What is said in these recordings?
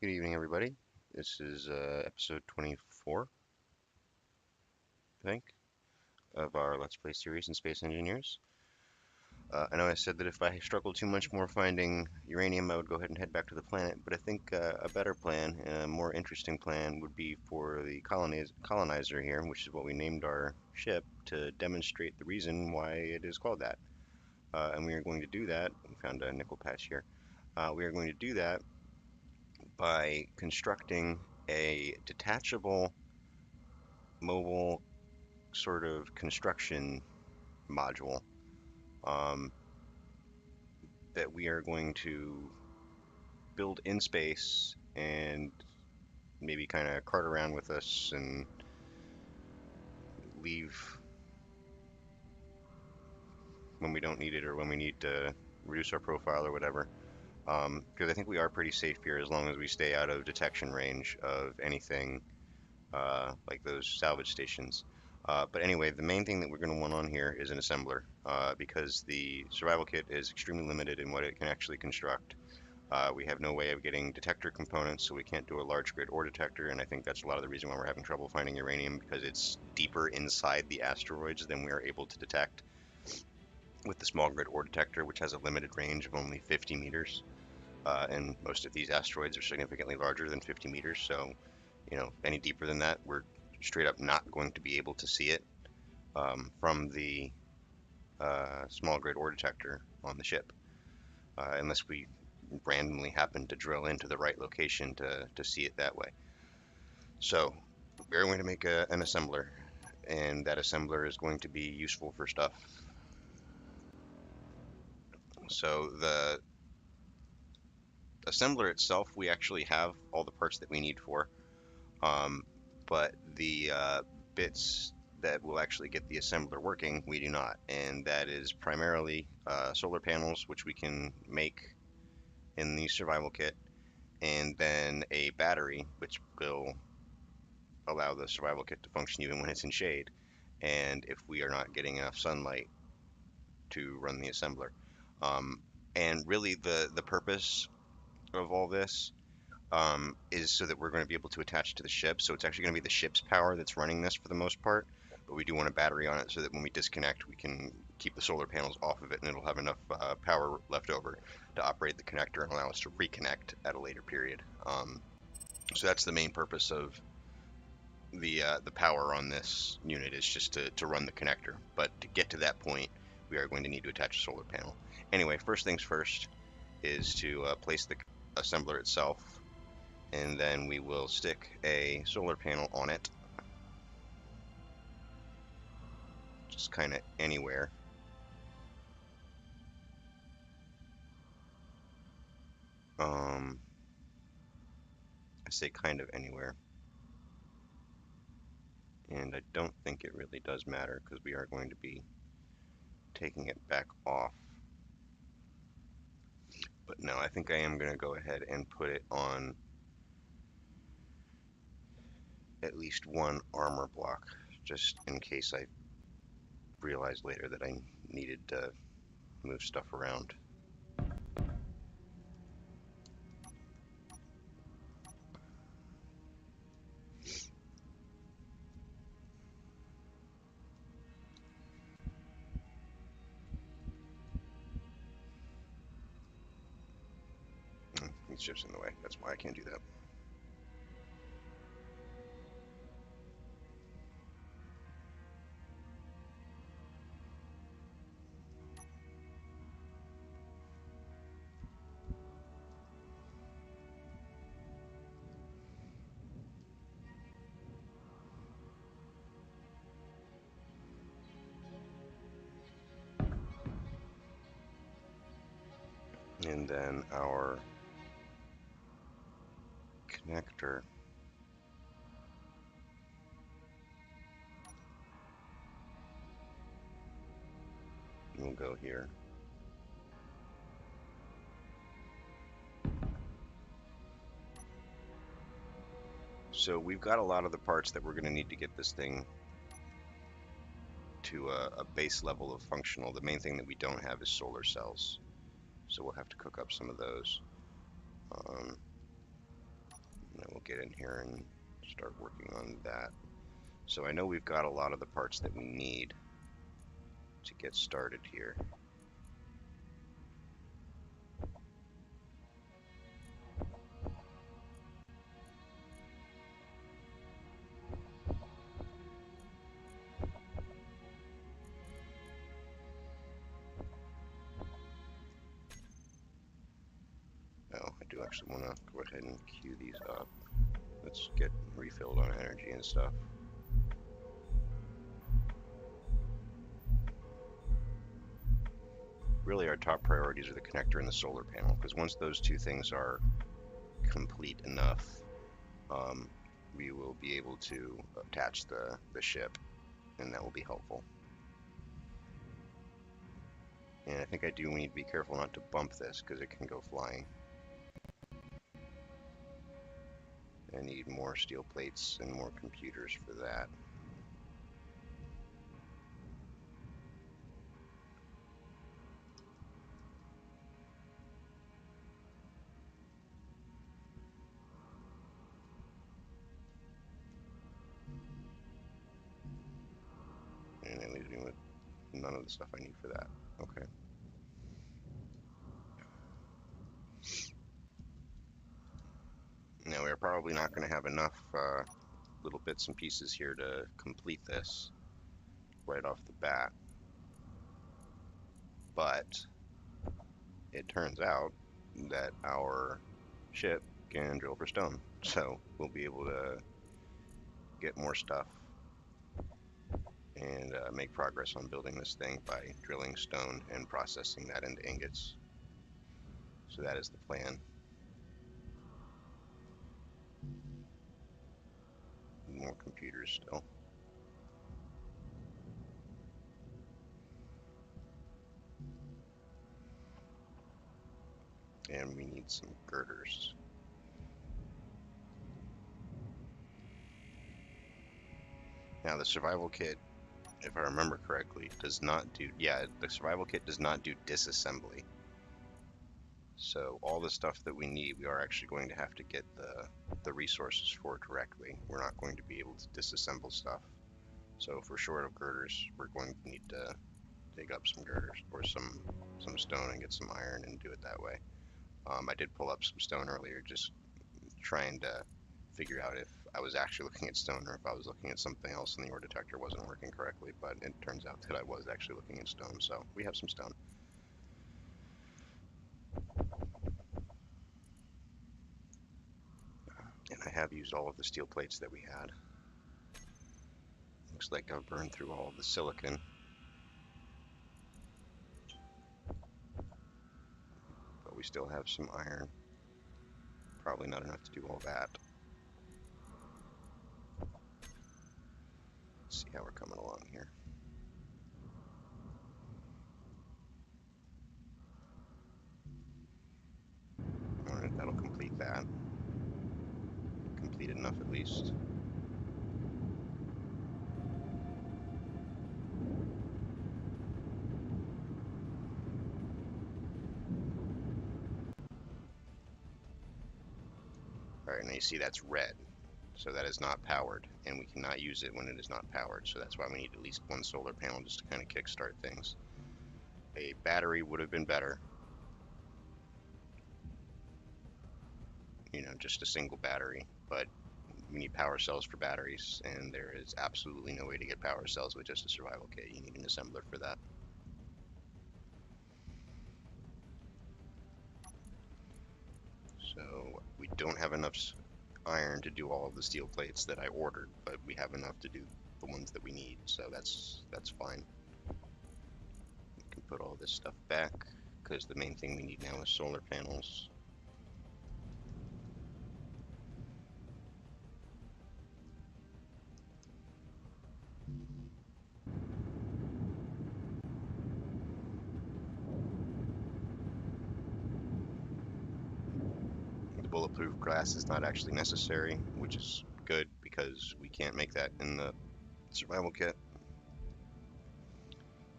Good evening, everybody. This is episode 24, I think, of our Let's Play series in Space Engineers. I know I said that if I struggled too much more finding uranium, I would go ahead and head back to the planet, but I think a better plan, a more interesting plan, would be for the colonizer here, which is what we named our ship, to demonstrate the reason why it is called that. And we are going to do that. We found a nickel patch here. We are going to do that by constructing a detachable mobile sort of construction module um, that we are going to build in space and maybe kind of cart around with us and leave when we don't need it or when we need to reduce our profile or whatever. Because I think we are pretty safe here as long as we stay out of detection range of anything like those salvage stations. But anyway, the main thing that we're going to want on here is an assembler because the survival kit is extremely limited in what it can actually construct. We have no way of getting detector components, so we can't do a large grid ore detector, and I think that's a lot of the reason why we're having trouble finding uranium, because it's deeper inside the asteroids than we are able to detect with the small grid ore detector, which has a limited range of only 50 meters. And most of these asteroids are significantly larger than 50 meters, so any deeper than that, we're straight up not going to be able to see it from the small grid ore detector on the ship, unless we randomly happen to drill into the right location to see it that way. So we're going to make an assembler, and that assembler is going to be useful for stuff. So the assembler itself, we actually have all the parts that we need for, but the bits that will actually get the assembler working, we do not, and that is primarily solar panels, which we can make in the survival kit, and then a battery, which will allow the survival kit to function even when it's in shade, and if we are not getting enough sunlight to run the assembler. Um, and really the purpose of all this is so that we're going to be able to attach to the ship. So it's actually going to be the ship's power that's running this for the most part, but we do want a battery on it so that when we disconnect, we can keep the solar panels off of it, and it'll have enough power left over to operate the connector and allow us to reconnect at a later period. So that's the main purpose of the power on this unit, is just to run the connector. But to get to that point, we are going to need to attach a solar panel. Anyway, first things first is to place the assembler itself, and then we will stick a solar panel on it, just kind of anywhere. I say kind of anywhere, and I don't think it really does matter because we are going to be taking it back off. But no, I think I am going to go ahead and put it on at least one armor block, just in case I realize later that I needed to move stuff around. It's just in the way. That's why I can't do that. And then our connector will go here. So we've got a lot of the parts that we're going to need to get this thing to a base level of functional. The main thing that we don't have is solar cells, so we'll have to cook up some of those. And then we'll get in here and start working on that. So I know we've got a lot of the parts that we need to get started here. Oh, I do actually want to go ahead and queue these up. Let's get refilled on energy and stuff. Really, our top priorities are the connector and the solar panel, because once those two things are complete enough, we will be able to attach the ship, and that will be helpful. And I think I do need to be careful not to bump this, because it can go flying. I need more steel plates and more computers for that. And it leaves me with none of the stuff I need for that. Okay. Now we're probably not going to have enough little bits and pieces here to complete this right off the bat. But it turns out that our ship can drill for stone. So we'll be able to get more stuff and make progress on building this thing by drilling stone and processing that into ingots. So that is the plan. More computers still. And we need some girders. Now the survival kit, if I remember correctly, does not do, the survival kit does not do disassembly. So all the stuff that we need, we are actually going to have to get the resources for directly. We're not going to be able to disassemble stuff. So if we're short of girders, we're going to need to dig up some girders or some stone and get some iron and do it that way. I did pull up some stone earlier, just trying to figure out if I was actually looking at stone or if I was looking at something else and the ore detector wasn't working correctly, but it turns out that I was actually looking at stone, so we have some stone. And I have used all of the steel plates that we had. Looks like I've burned through all of the silicon. But we still have some iron. Probably not enough to do all that. Let's see how we're coming along here. Alright, that'll complete that. Complete enough at least. Alright, now you see that's red. So that is not powered, and we cannot use it when it is not powered. So that's why we need at least one solar panel just to kind of kickstart things. A battery would have been better. You know, just a single battery, but we need power cells for batteries, and there is absolutely no way to get power cells with just a survival kit. You need an assembler for that. So we don't have enough iron to do all of the steel plates that I ordered, but we have enough to do the ones that we need, so that's fine. We can put all this stuff back, because the main thing we need now is solar panels. The bulletproof glass is not actually necessary, which is good because we can't make that in the survival kit.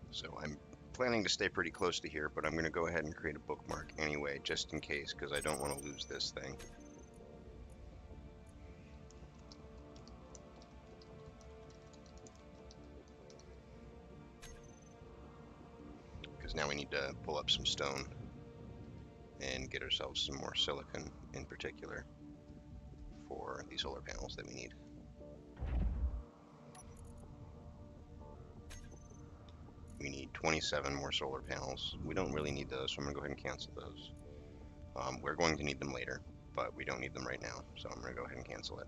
So I'm planning to stay pretty close to here, but I'm going to go ahead and create a bookmark anyway, just in case, because I don't want to lose this thing. pull up some stone and get ourselves some more silicon in particular for the solar panels that we need. We need 27 more solar panels. We don't really need those, so I'm going to go ahead and cancel those. We're going to need them later, but we don't need them right now, so I'm going to go ahead and cancel it.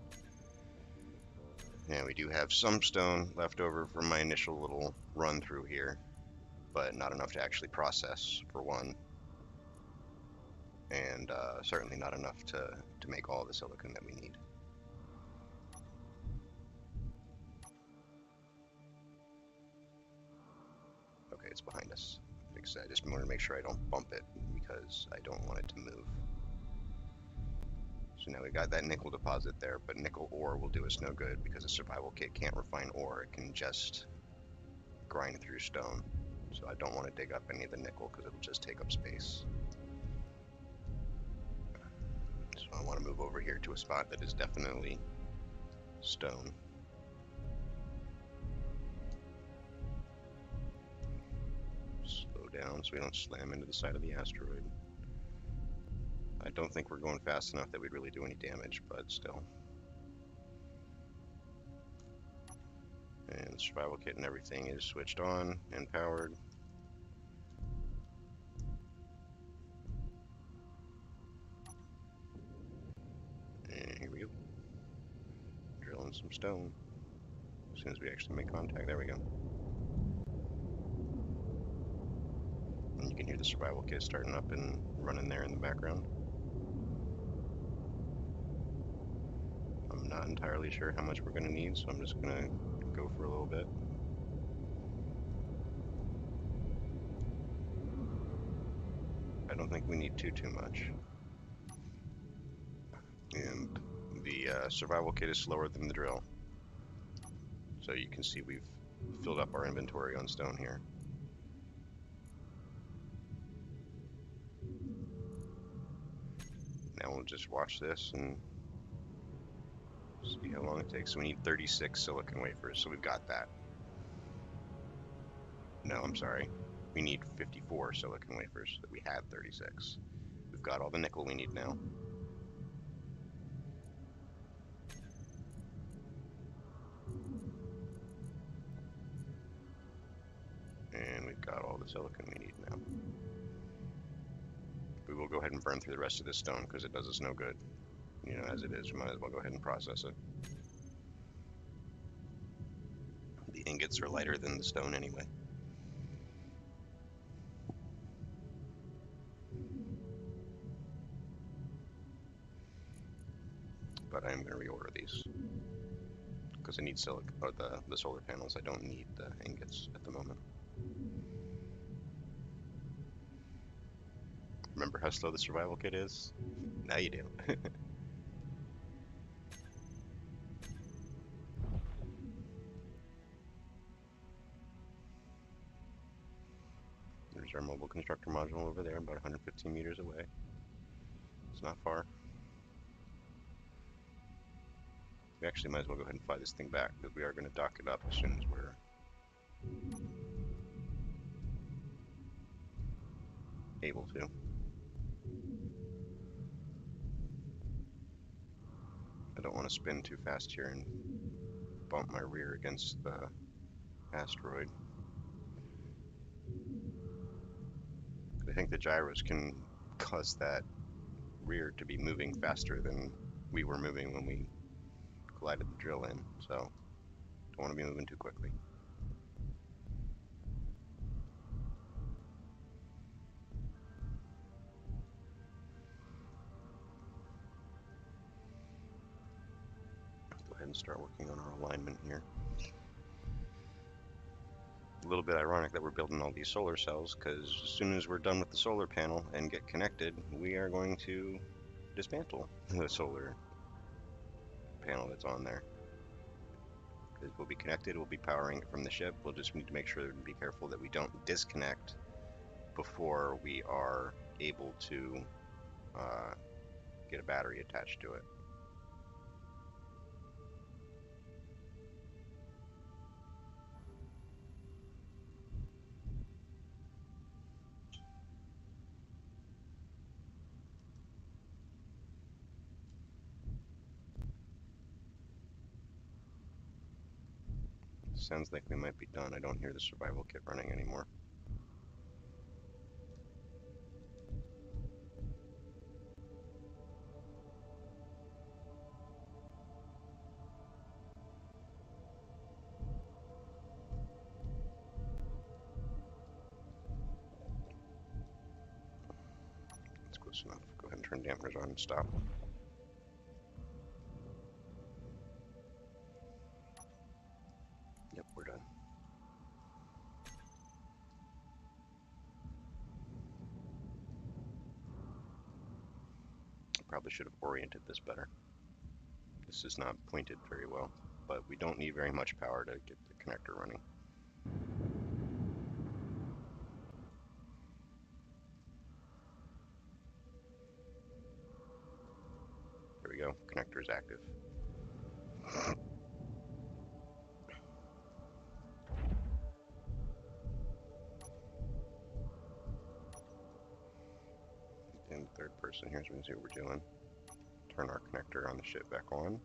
And we do have some stone left over from my initial little run through here, but not enough to actually process, for one, and certainly not enough to make all the silicon that we need. Okay, it's behind us. Like I said, I just wanted to make sure I don't bump it because I don't want it to move. So now we got that nickel deposit there, but nickel ore will do us no good because a survival kit can't refine ore. It can just grind through stone. So I don't want to dig up any of the nickel because it'll just take up space. So I want to move over here to a spot that is definitely stone. Slow down so we don't slam into the side of the asteroid. I don't think we're going fast enough that we'd really do any damage, but still. And the survival kit and everything is switched on and powered. And here we go. Drilling some stone. As soon as we actually make contact, there we go. And you can hear the survival kit starting up and running there in the background. I'm not entirely sure how much we're going to need, so I'm just going to go for a little bit. I don't think we need too much. And the survival kit is slower than the drill. So you can see we've filled up our inventory on stone here. Now we'll just watch this and see how long it takes. So we need 36 silicon wafers, so we've got that. No, I'm sorry. We need 54 silicon wafers, but we had 36. We've got all the nickel we need now. And we've got all the silicon we need now. We will go ahead and burn through the rest of this stone because it does us no good. You know, as it is, we might as well go ahead and process it. The ingots are lighter than the stone anyway. But I am going to reorder these because I need silicon, or the solar panels. I don't need the ingots at the moment. Remember how slow the survival kit is? Now you do. There's our mobile constructor module over there, about 115 meters away. It's not far. We actually might as well go ahead and fly this thing back because we are going to dock it up as soon as we're able to. I don't want to spin too fast here and bump my rear against the asteroid. I think the gyros can cause that rear to be moving faster than we were moving when we collided the drill in, so don't want to be moving too quickly. Go ahead and start working on our alignment here. A little bit ironic that we're building all these solar cells because as soon as we're done with the solar panel and get connected, we are going to dismantle the solar panel that's on there. Because we'll be connected, we'll be powering it from the ship. We'll just need to make sure and be careful that we don't disconnect before we are able to get a battery attached to it. Sounds like we might be done. I don't hear the survival kit running anymore. That's close enough. Go ahead and turn dampers on and stop. Yep, we're done. Probably should have oriented this better. This is not pointed very well, but we don't need very much power to get the connector running. There we go, connector is active. And third person, here's what we're doing. Turn our connector on the ship back on.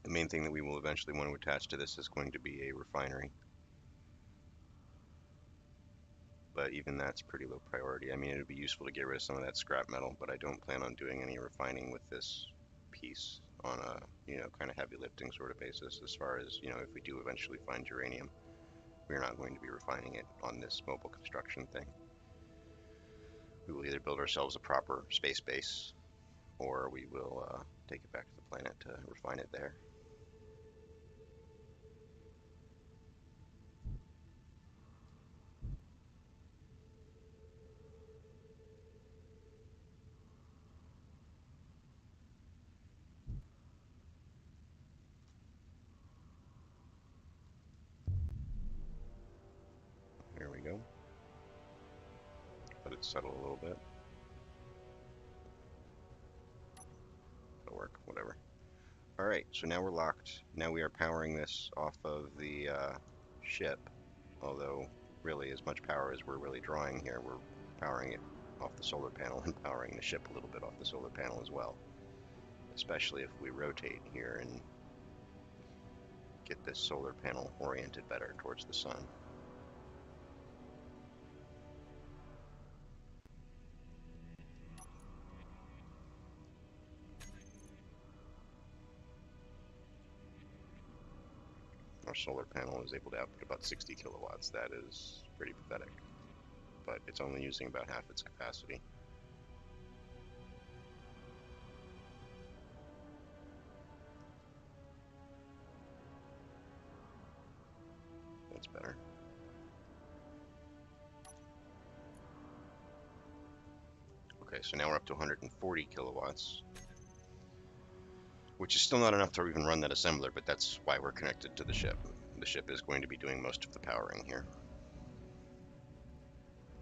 The main thing that we will eventually want to attach to this is going to be a refinery. But even that's pretty low priority. I mean, it would be useful to get rid of some of that scrap metal, but I don't plan on doing any refining with this piece on a, kind of heavy lifting sort of basis. As far as, if we do eventually find uranium, we're not going to be refining it on this mobile construction thing. We will either build ourselves a proper space base, or we will take it back to the planet to refine it there. There we go. Let it settle a little bit. It'll work, whatever. Alright, so now we're locked. Now we are powering this off of the ship. Although, really, as much power as we're really drawing here, we're powering it off the solar panel and powering the ship a little bit off the solar panel as well. Especially if we rotate here and get this solar panel oriented better towards the sun. Our solar panel is able to output about 60 kilowatts. That is pretty pathetic, but it's only using about half its capacity. That's better. Okay, so now we're up to 140 kilowatts, which is still not enough to even run that assembler, but that's why we're connected to the ship. The ship is going to be doing most of the powering here.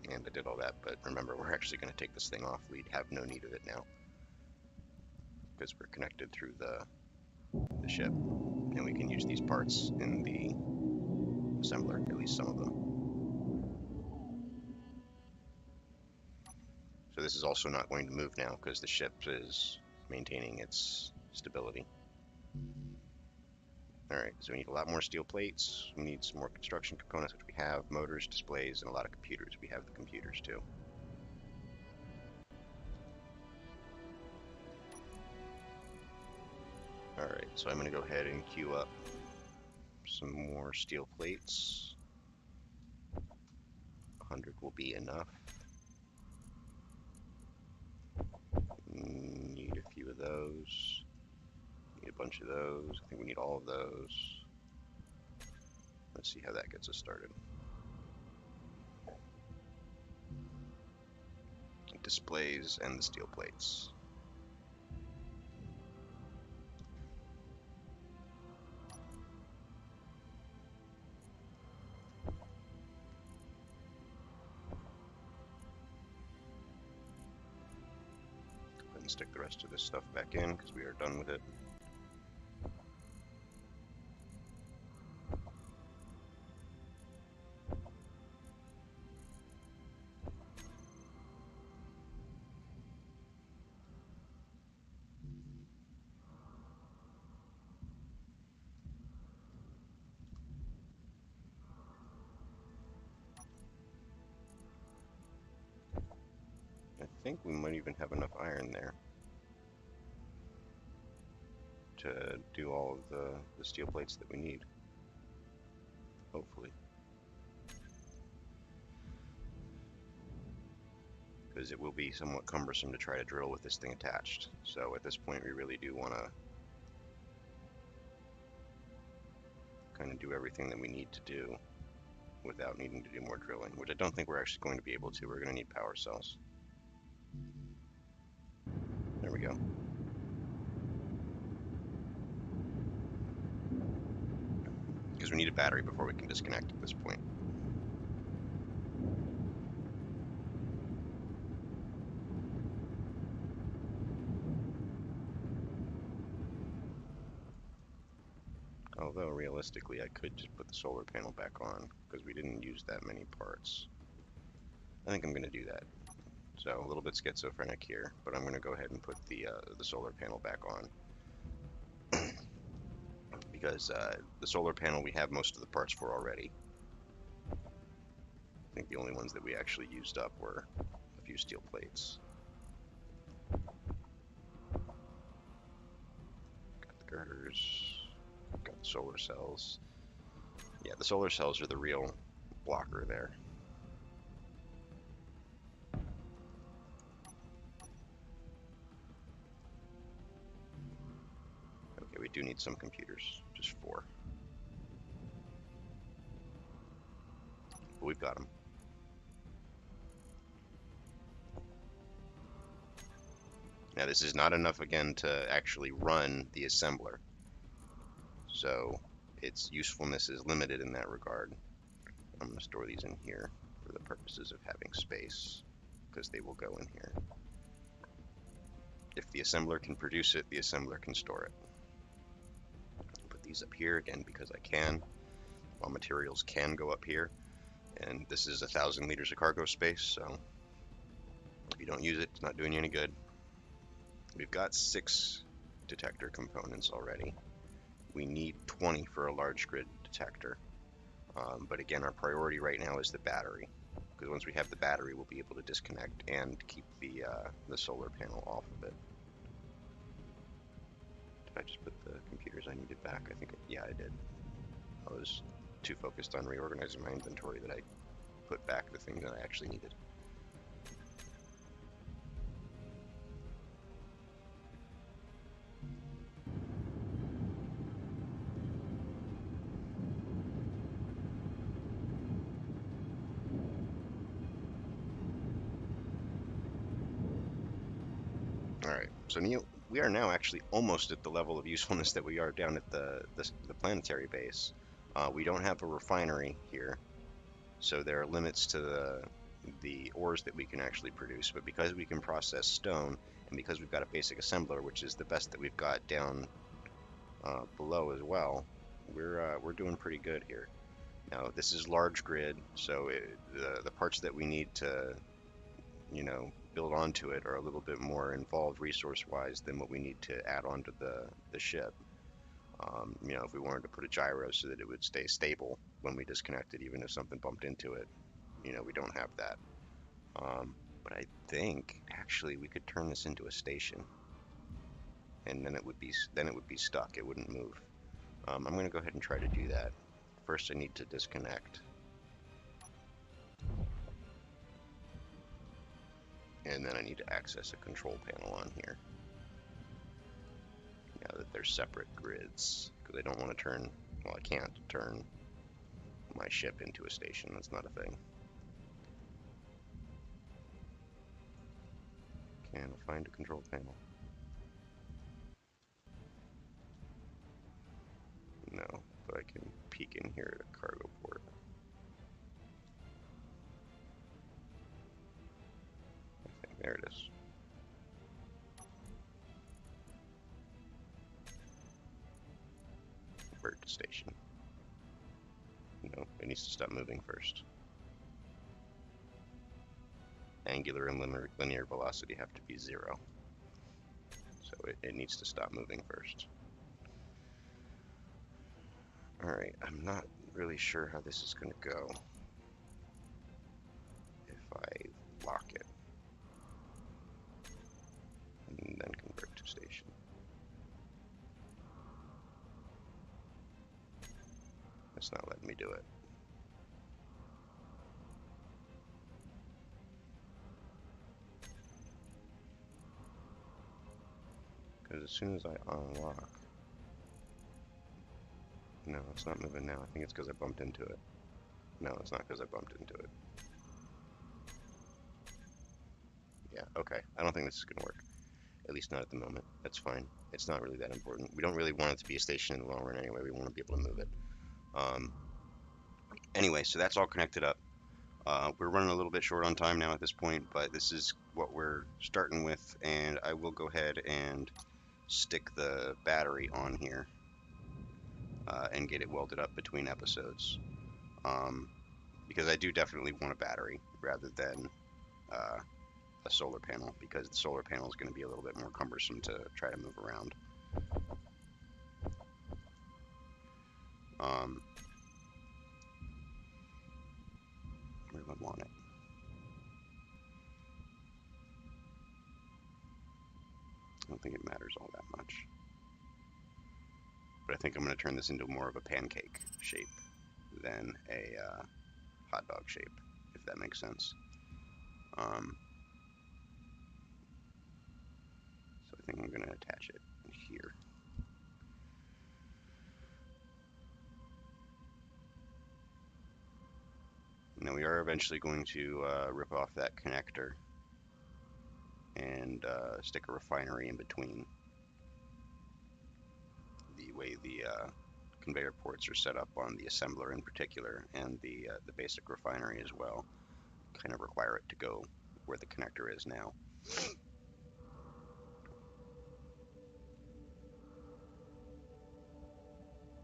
And I did all that, but remember, we're actually going to take this thing off. We have no need of it now, because we're connected through the ship, and we can use these parts in the assembler, at least some of them. So this is also not going to move now, because the ship is maintaining its stability. Alright, so we need a lot more steel plates, we need some more construction components, which we have, motors, displays, and a lot of computers. We have the computers too. Alright, so I'm going to go ahead and queue up some more steel plates. 100 will be enough. Need a few of those. Need a bunch of those. I think we need all of those. Let's see how that gets us started. Displays and the steel plates. Go ahead and stick the rest of this stuff back in because we are done with it. think we might even have enough iron there to do all of the steel plates that we need. Hopefully. Because it will be somewhat cumbersome to try to drill with this thing attached. So at this point we really do want to kind of do everything that we need to do without needing to do more drilling, which I don't think we're actually going to be able to. We're going to need power cells. There we go. Because we need a battery before we can disconnect at this point. Although realistically I could just put the solar panel back on because we didn't use that many parts. I think I'm going to do that. So a little bit schizophrenic here, but I'm going to go ahead and put the solar panel back on. Because the solar panel we have most of the parts for already. I think the only ones that we actually used up were a few steel plates. Got the girders, got the solar cells. Yeah, the solar cells are the real blocker there. Okay, we do need some computers, just 4. But we've got them. Now this is not enough again to actually run the assembler. So its usefulness is limited in that regard. I'm going to store these in here for the purposes of having space, because they will go in here. If the assembler can produce it, the assembler can store it. Put these up here again because I can. All materials can go up here, and this is 1,000 liters of cargo space, so if you don't use it, it's not doing you any good. We've got 6 detector components already. We need 20 for a large grid detector. But again, our priority right now is the battery, because once we have the battery, we'll be able to disconnect and keep the solar panel off of it. Did I just put the computers I needed back? I think, yeah, I did. I was too focused on reorganizing my inventory that I put back the things that I actually needed. Alright, so Neil, we are now actually almost at the level of usefulness that we are down at the planetary base. We don't have a refinery here, so there are limits to the ores that we can actually produce, but because we can process stone, and because we've got a basic assembler, which is the best that we've got down below as well, we're doing pretty good here. Now, this is large grid, so the parts that we need to, build onto it are a little bit more involved resource-wise than what we need to add onto the ship. If we wanted to put a gyro so that it would stay stable when we disconnected, even if something bumped into it, we don't have that. But I think actually we could turn this into a station, and then it would be stuck. It wouldn't move. I'm going to go ahead and try to do that. First, I need to disconnect. And then I need to access a control panel on here. Now that they're separate grids, because I don't want to turn, well, I can't turn my ship into a station. That's not a thing. Can I find a control panel? No, but I can peek in here at a cargo port. I think there it is. Convert to station. No, it needs to stop moving first. Angular and linear velocity have to be 0. So it needs to stop moving first. Alright, I'm not really sure how this is going to go if I lock it. and then convert to station. It's not letting me do it. Because as soon as I unlock... No, it's not moving now. I think it's because I bumped into it. No, it's not because I bumped into it. Yeah, okay. I don't think this is going to work. At least not at the moment. That's fine. It's not really that important. We don't really want it to be a station in the long run anyway. We want to be able to move it. Anyway, so that's all connected up. We're running a little bit short on time now at this point, but this is what we're starting with, and I will go ahead and stick the battery on here and get it welded up between episodes. Because I do definitely want a battery rather than a solar panel, because the solar panel is going to be a little bit more cumbersome to try to move around. Where do I want it? I don't think it matters all that much. But I think I'm going to turn this into more of a pancake shape than a hot dog shape, if that makes sense. So I think I'm going to attach it here. Now we are eventually going to rip off that connector and stick a refinery in between. The way the conveyor ports are set up on the assembler in particular, and the basic refinery as well, kind of require it to go where the connector is now.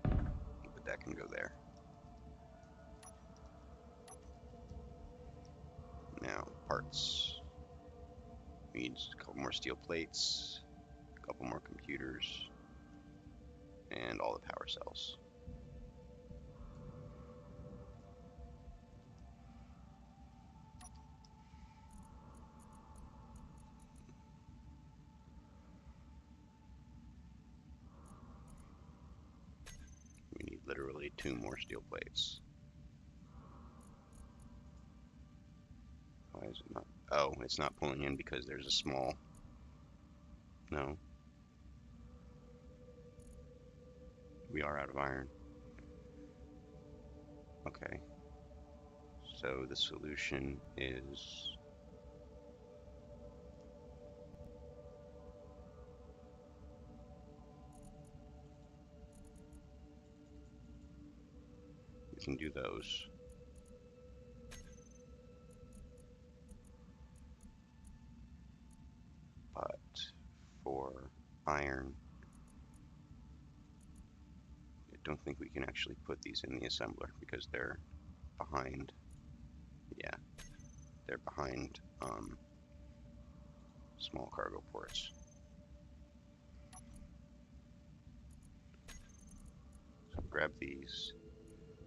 But that can go there. Now, parts. We need a couple more steel plates, a couple more computers, and all the power cells. We need literally 2 more steel plates. Why is it not? Oh, it's not pulling in because there's a small... No. We are out of iron. Okay. So the solution is... we can do those. But for iron, I don't think we can actually put these in the assembler because they're behind. Yeah, they're behind small cargo ports. So grab these,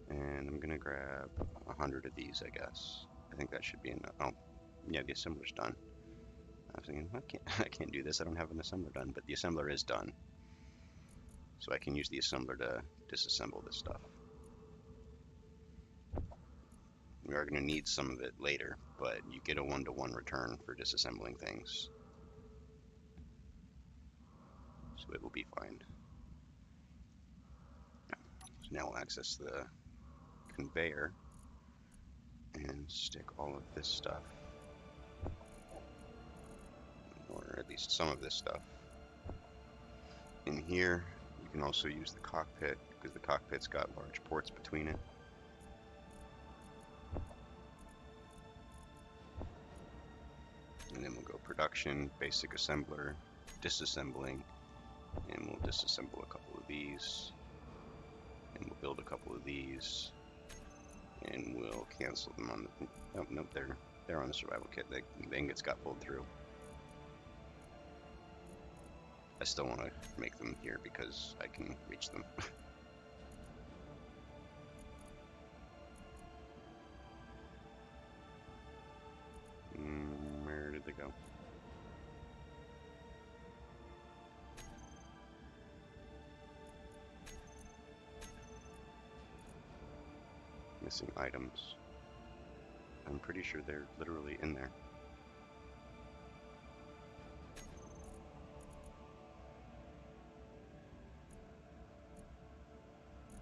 and I'm gonna grab 100 of these, I guess. I think that should be enough. Oh, yeah, the assembler's done. I was thinking, I can't do this. I don't have an assembler done, but the assembler is done. So I can use the assembler to disassemble this stuff. We are going to need some of it later, but you get a 1-to-1 return for disassembling things. So it will be fine. So now we'll access the conveyor and stick all of this stuff, or at least some of this stuff, in here. You can also use the cockpit, because the cockpit's got large ports between it. And then we'll go production, basic assembler, disassembling, and we'll disassemble a couple of these, and we'll build a couple of these, and we'll cancel them on the... Oh, nope, they're on the survival kit. The ingots got pulled through. I still want to make them here because I can reach them. Where did they go? missing items. I'm pretty sure they're literally in there.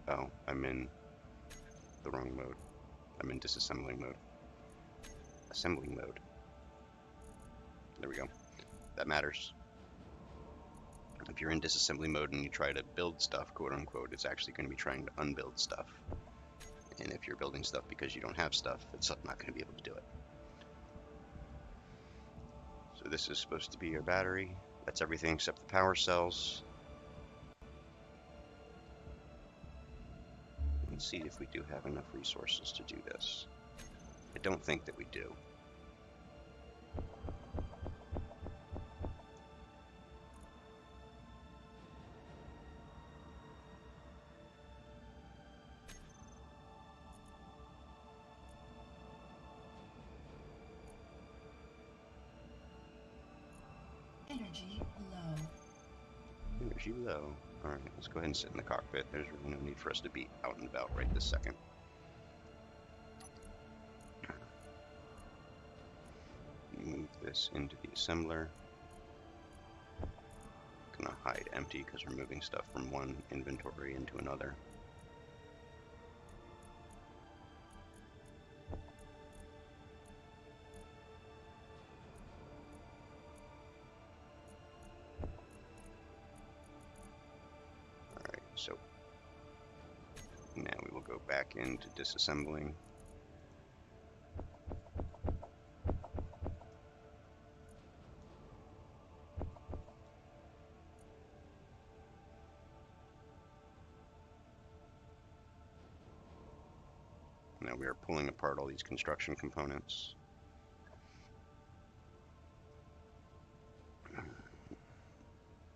Oh, I'm in the wrong mode. I'm in disassembling mode. Assembling mode. There we go. That matters. If you're in disassembly mode and you try to build stuff, quote unquote, it's actually going to be trying to unbuild stuff. And if you're building stuff because you don't have stuff, it's not going to be able to do it. So this is supposed to be your battery. That's everything except the power cells. Let's see if we do have enough resources to do this. I don't think that we do. Energy low. Energy low. Alright, let's go ahead and sit in the cockpit. There's really no need for us to be out and about right this second. Move this into the assembler. Gonna hide empty because we're moving stuff from one inventory into another. Alright, so now we will go back into disassembling. Now we are pulling apart all these construction components.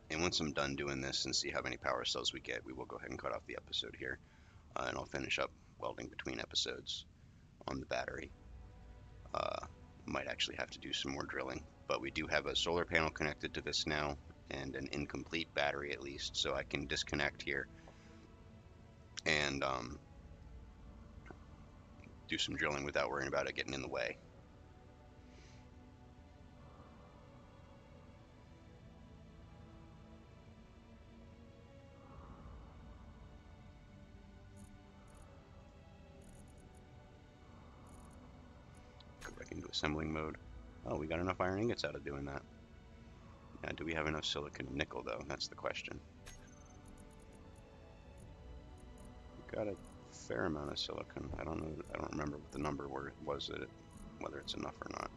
And once I'm done doing this and see how many power cells we get, we will go ahead and cut off the episode here. And I'll finish up welding between episodes on the battery. Might actually have to do some more drilling, but we do have a solar panel connected to this now and an incomplete battery at least, so I can disconnect here and do some drilling without worrying about it getting in the way. Go back into assembling mode. Oh, we got enough iron ingots out of doing that. Yeah, do we have enough silicon and nickel though? That's the question. We've got a fair amount of silicon. I don't know. I don't remember what the number was. Whether it's enough or not.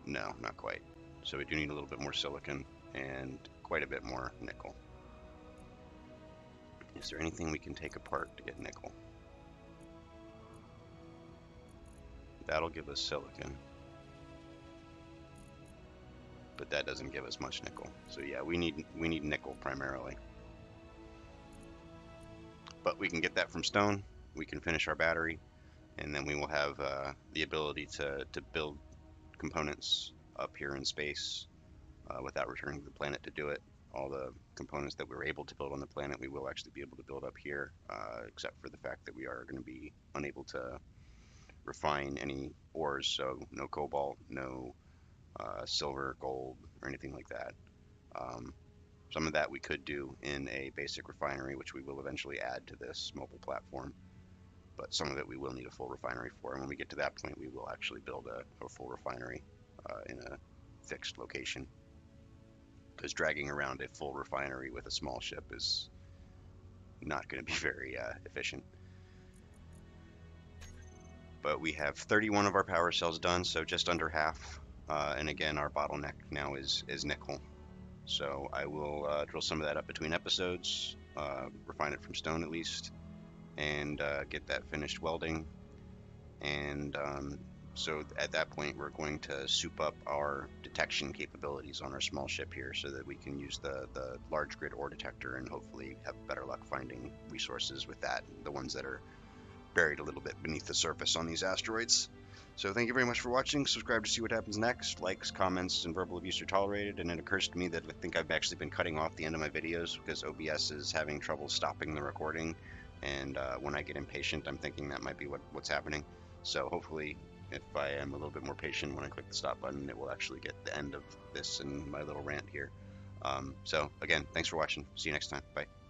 No, not quite. So we do need a little bit more silicon and quite a bit more nickel. Is there anything we can take apart to get nickel? That'll give us silicon. But that doesn't give us much nickel. So yeah, we need nickel primarily. But we can get that from stone. We can finish our battery, and then we will have the ability to build components up here in space without returning to the planet to do it. All the components that we were able to build on the planet, we will actually be able to build up here, except for the fact that we are going to be unable to refine any ores, so no cobalt, no silver, gold, or anything like that. Some of that we could do in a basic refinery, which we will eventually add to this mobile platform, but some of it we will need a full refinery for, and when we get to that point, we will actually build a full refinery in a fixed location, because dragging around a full refinery with a small ship is not going to be very efficient. But we have 31 of our power cells done, so just under half. And again, our bottleneck now is nickel. So I will drill some of that up between episodes, refine it from stone at least, and get that finished welding. And so at that point, we're going to soup up our detection capabilities on our small ship here so that we can use the large grid ore detector and hopefully have better luck finding resources with that, the ones that are buried a little bit beneath the surface on these asteroids. So thank you very much for watching. Subscribe to see what happens next. Likes, comments, and verbal abuse are tolerated. And it occurs to me that I think I've actually been cutting off the end of my videos because OBS is having trouble stopping the recording. And when I get impatient, I'm thinking that might be what's happening. So hopefully, if I am a little bit more patient when I click the stop button, it will actually get the end of this and my little rant here. So again, thanks for watching. See you next time. Bye.